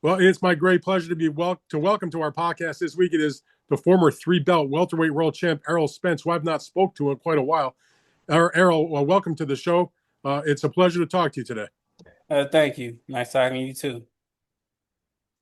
Well, it's my great pleasure to welcome to our podcast this week. It is the former three-belt welterweight world champ Errol Spence, who I've not spoke to in quite a while. Errol, well, welcome to the show. It's a pleasure to talk to you today. Thank you. Nice talking to you too.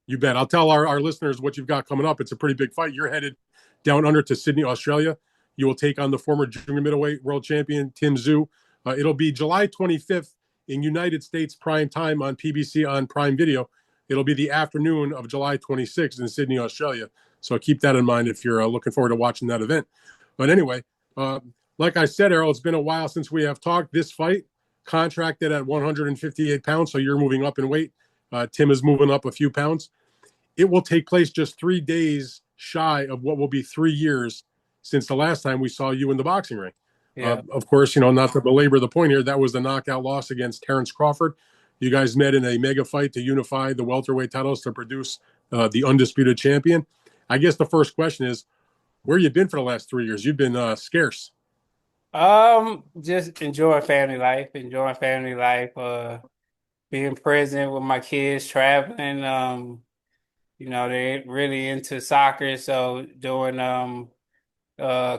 You bet. I'll tell our listeners what you've got coming up. It's a pretty big fight. You're headed down under to Sydney, Australia. You will take on the former junior middleweight world champion Tim Tszyu. It'll be July 25th in United States prime time on PBC on Prime Video. It'll be the afternoon of July 26th in Sydney, Australia. So keep that in mind if you're looking forward to watching that event. But anyway, like I said, Errol, it's been a while since we have talked. This fight contracted at 158 pounds, so you're moving up in weight. Tim is moving up a few pounds. It will take place just 3 days shy of what will be 3 years since the last time we saw you in the boxing ring. Yeah. Of course, not to belabor the point here, that was the knockout loss against Terrence Crawford. You guys met in a mega fight to unify the welterweight titles to produce the undisputed champion. I guess the first question is, where you been for the last 3 years? You've been scarce. Just enjoying family life, being present with my kids, traveling. They're really into soccer, so doing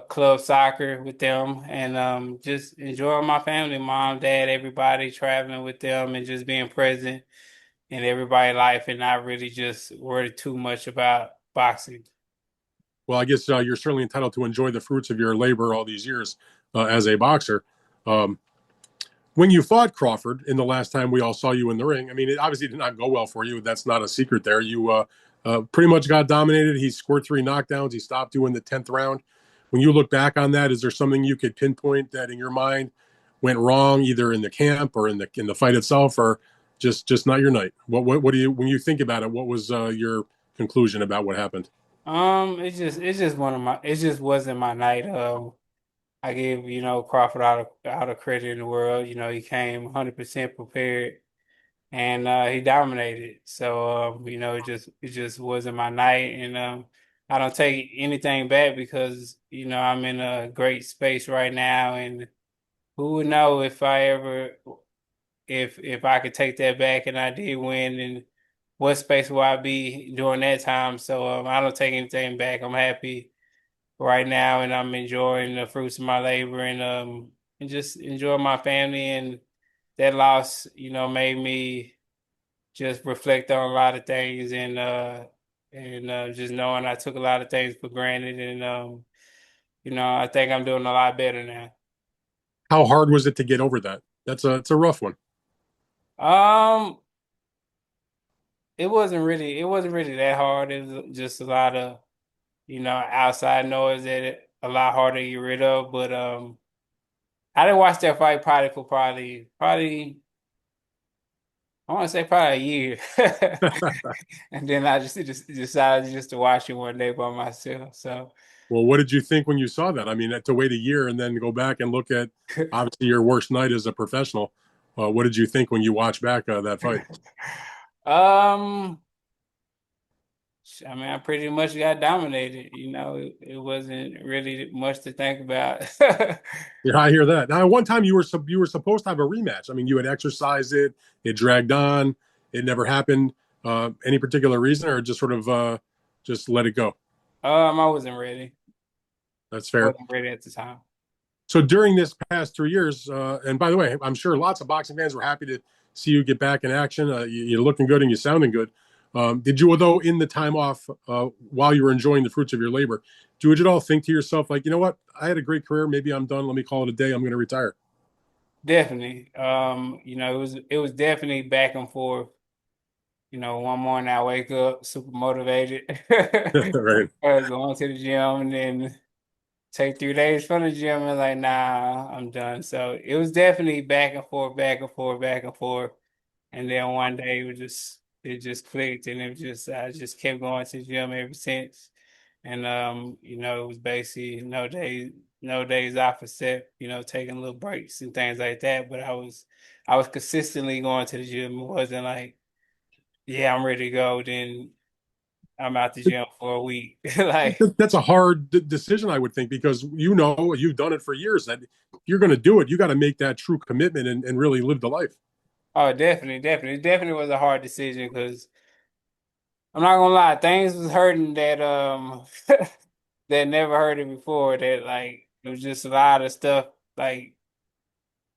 club soccer with them and just enjoying my family, mom, dad, everybody, traveling with them and just being present in everybody's life and not really just worried too much about boxing. Well, I guess you're certainly entitled to enjoy the fruits of your labor all these years as a boxer. Um, when you fought Crawford in the last time we all saw you in the ring, I mean, it obviously did not go well for you. That's not a secret there. You pretty much got dominated. He scored 3 knockdowns. He stopped you in the 10th round. When you look back on that, is there something you could pinpoint that in your mind went wrong, either in the camp or in the fight itself, or just not your night? What do you, when you think about it, what was your conclusion about what happened? It just wasn't my night. I give, Crawford all the credit in the world. He came 100% prepared and he dominated. So it just wasn't my night and I don't take anything back because, I'm in a great space right now and who would know if I ever if I could take that back and I did win and what space will I be during that time? So I don't take anything back. I'm happy right now, and I'm enjoying the fruits of my labor and just enjoy my family. And that loss, made me just reflect on a lot of things and just knowing I took a lot of things for granted. And I think I'm doing a lot better now. How hard was it to get over that? It's a rough one. Um, it wasn't really that hard. It was just a lot of outside noise that a lot harder to get rid of. But I didn't watch that fight probably I want to say probably a year, and then I just decided just to watch it one day by myself. So Well, what did you think when you saw that? I mean, to wait a year and then go back and look at obviously your worst night as a professional. What did you think when you watched back that fight? um. I mean, I pretty much got dominated. It wasn't really much to think about. Yeah, I hear that. Now, one time you were supposed to have a rematch. I mean, you had exercised it. It dragged on. It never happened. Any particular reason, or just sort of just let it go? I wasn't ready. That's I fair. wasn't ready at the time. So during this past 3 years, and by the way, I'm sure lots of boxing fans were happy to see you get back in action. You're looking good and you're sounding good. Did you, although in the time off, while you were enjoying the fruits of your labor, do you at all think to yourself, like, you know what? I had a great career. Maybe I'm done. Let me call it a day. I'm going to retire. Definitely. It was definitely back and forth. One morning I wake up super motivated, Right. going to the gym, and then take 3 days from the gym and like, nah, I'm done. So it was definitely back and forth, back and forth, back and forth. And then one day it just clicked and I just kept going to the gym ever since. And it was basically no days off except, taking little breaks and things like that. But I was consistently going to the gym. It wasn't like, yeah, I'm ready to go, then I'm out the gym for a week. Like, That's a hard decision, I would think, because you've done it for years. That if you're going to do it, you got to make that true commitment and really live the life. oh, definitely, definitely. It definitely was a hard decision because I'm not gonna lie, things was hurting that that never hurted before. That like it was just a lot of stuff. Like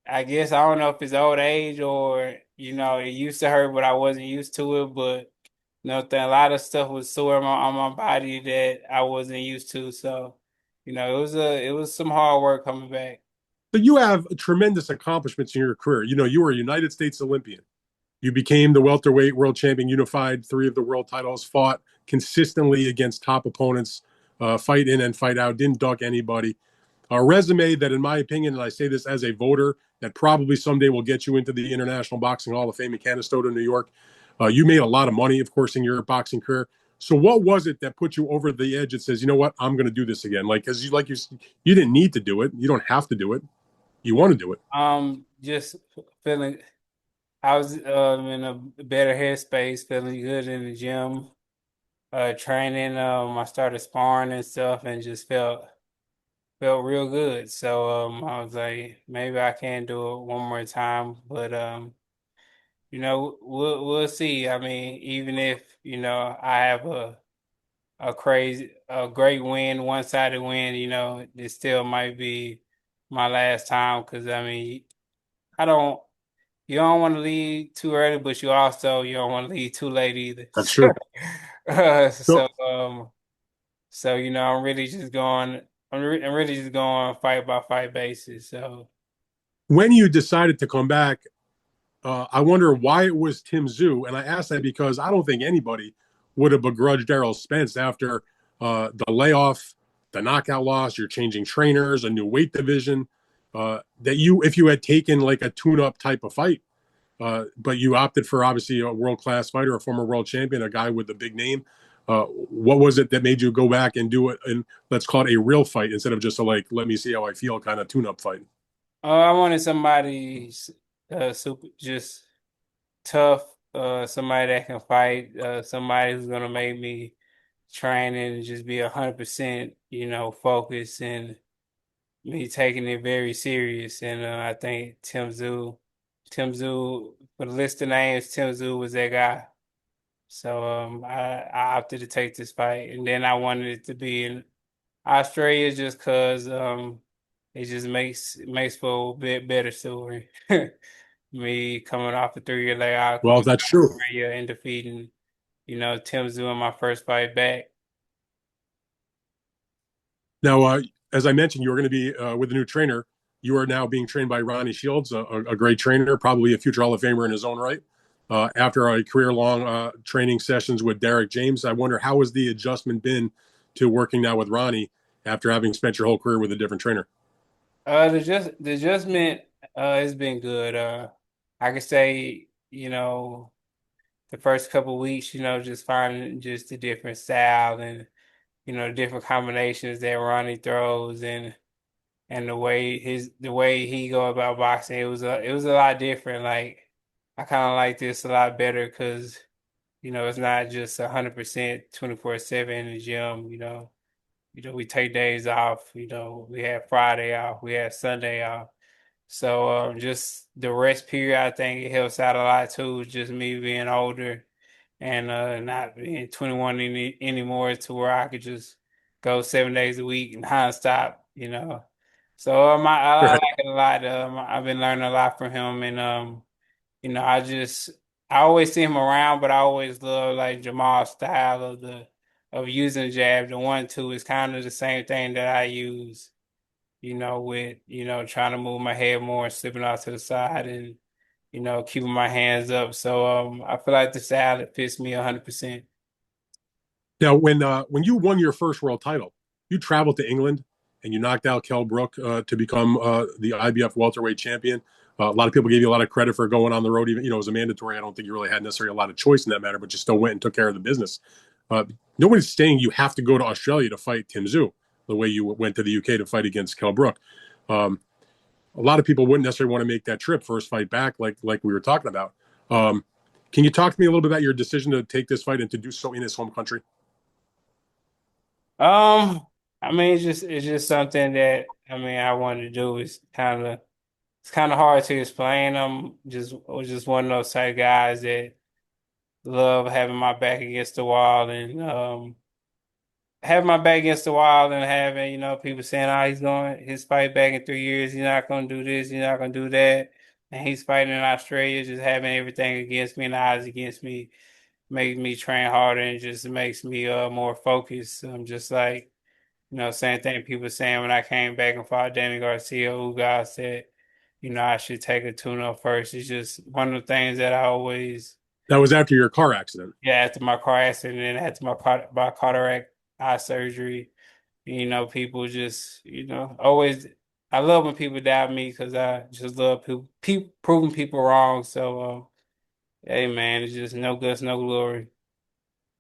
I guess I don't know if it's old age or it used to hurt, but I wasn't used to it. But a lot of stuff was sore on my body that I wasn't used to. So it was some hard work coming back. But you have tremendous accomplishments in your career. You were a United States Olympian. You became the welterweight world champion, unified three of the world titles, fought consistently against top opponents, fight in and fight out, didn't duck anybody. A resume that, in my opinion, and I say this as a voter, that probably someday will get you into the International Boxing Hall of Fame in Canastota, New York. You made a lot of money, of course, in your boxing career. So, what was it that put you over the edge? That says, you know what, I'm going to do this again. Like, because you didn't need to do it. You don't have to do it. You want to do it. Just feeling I was in a better headspace, feeling good in the gym, training. I started sparring and stuff, and just felt real good. So I was like, maybe I can do it one more time, but we'll see. I mean, even if I have a great win, one-sided win, it still might be my last time because I mean, I don't. You don't want to leave too early, but you don't want to leave too late either. That's true. Uh, So, so um so I'm really just going I'm really just going fight by fight basis. So when you decided to come back, I wonder why it was Tim Tszyu. And I ask that because I don't think anybody would have begrudged Errol Spence after the layoff, the knockout loss. You're changing trainers, a new weight division. That if you had taken like a tune-up type of fight, but you opted for obviously a world-class fighter, a former world champion, a guy with a big name. What was it that made you go back and do it? And let's call it a real fight instead of just a like, let me see how I feel kind of tune-up fight. I wanted somebody super just tough, somebody that can fight, somebody who's gonna make me train and just be 100%, focused and me taking it very serious. And I think Tim Tszyu, for the list of names, Tim Tszyu was that guy. So I opted to take this fight, and then I wanted it to be in Australia just because it just makes for a bit better story. Me coming off a 3-year layoff, Well, coming that's to true. Australia and defeating, Tim Tszyu in my first fight back. Now, as I mentioned, you were going to be with a new trainer. You are now being trained by Ronnie Shields, a great trainer, probably a future Hall of Famer in his own right. After a career-long training sessions with Derek James, I wonder how has the adjustment been to working now with Ronnie after having spent your whole career with a different trainer? The adjustment has been good. I could say, the first couple weeks, just finding just the different style and different combinations that Ronnie throws and the way he go about boxing, it was a lot different. Like I kind of like this a lot better because it's not just 100% 24/7 in the gym. We take days off. We have Friday off, we have Sunday off. So just the rest period, I think it helps out a lot too. Just me being older and not being 21 anymore to where I could just go 7 days a week and nonstop. So I like Right. it a lot. I've been learning a lot from him, and you know, I just I always see him around, but I always love like Jamal's style of using jab. The 1-2 is kind of the same thing that I use, with trying to move my head more, slipping off to the side, and keeping my hands up. So I feel like the style that fits me 100%. Now, when you won your first world title, you traveled to England and you knocked out Kell Brook to become the IBF welterweight champion. A lot of people gave you a lot of credit for going on the road, even it was a mandatory. I don't think you really had necessarily a lot of choice in that matter, but you still went and took care of the business. Uh, Nobody's saying you have to go to Australia to fight Tim Tszyu the way you went to the UK to fight against Kell Brook. Um, a lot of people wouldn't necessarily want to make that trip first fight back, like we were talking about. Um, can you talk to me a little bit about your decision to take this fight and to do so in his home country? Um, I mean, it's just something that I wanted to do. It's kind of hard to explain. I'm just was just one of those type guys that love having my back against the wall and having my back against the wall and having, people saying, oh, he's going his fight back in 3 years, he's not gonna do this, he's not gonna do that. And he's fighting in Australia, just having everything against me and the odds against me makes me train harder and just makes me more focused. I'm just like, same thing people saying when I came back and fought Danny Garcia, who God said, I should take a tune-up first. It's just one of the things that I always, That was after your car accident. yeah, after my car accident and after my cataract eye surgery, people just, always, I love when people doubt me because I just love people proving people wrong. So, hey, man, it's just no guts, no glory.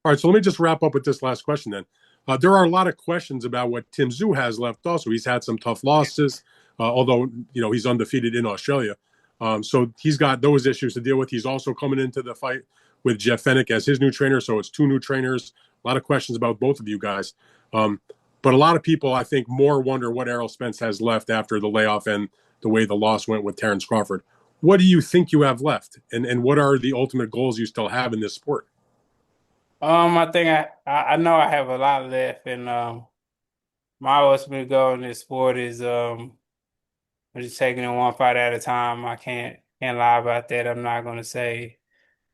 All right, so let me just wrap up with this last question then. There are a lot of questions about what Tim Tszyu has left. Also, he's had some tough losses, although he's undefeated in Australia. So he's got those issues to deal with. He's also coming into the fight with Jeff Fennick as his new trainer. So it's two new trainers. A lot of questions about both of you guys. But a lot of people, I think, more wonder what Errol Spence has left after the layoff and the way the loss went with Terrence Crawford. What do you think you have left? And what are the ultimate goals you still have in this sport? I think I know I have a lot left, and my ultimate goal in this sport is I'm just taking it one fight at a time. I can't lie about that. I'm not gonna say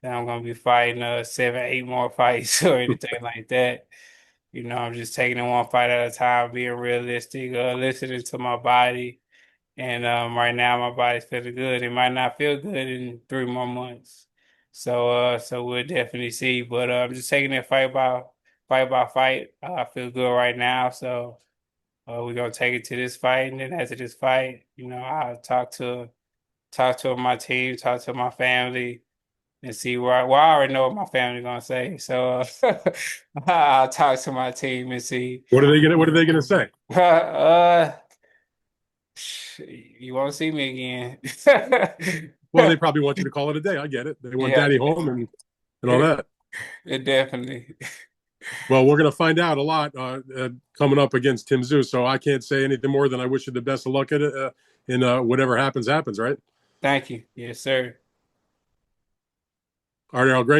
that I'm gonna be fighting 7, 8 more fights or anything like that. I'm just taking it one fight at a time, being realistic, listening to my body. And right now my body's feeling good. It might not feel good in 3 more months. So we'll definitely see. But I'm just taking it fight by fight. I feel good right now. So we're gonna take it to this fight, and then after this fight, I'll talk to my team, talk to my family, and see I already know what my family gonna say. So I'll talk to my team and see. What are they gonna say? Uh, you won't see me again. Well, they probably want you to call it a day. I get it. They want Yeah, daddy home and all that. it definitely. Well, we're going to find out a lot coming up against Tim Tszyu. So I can't say anything more than I wish you the best of luck at it. And whatever happens, happens, right? Thank you. Yes, sir. All right, Al, great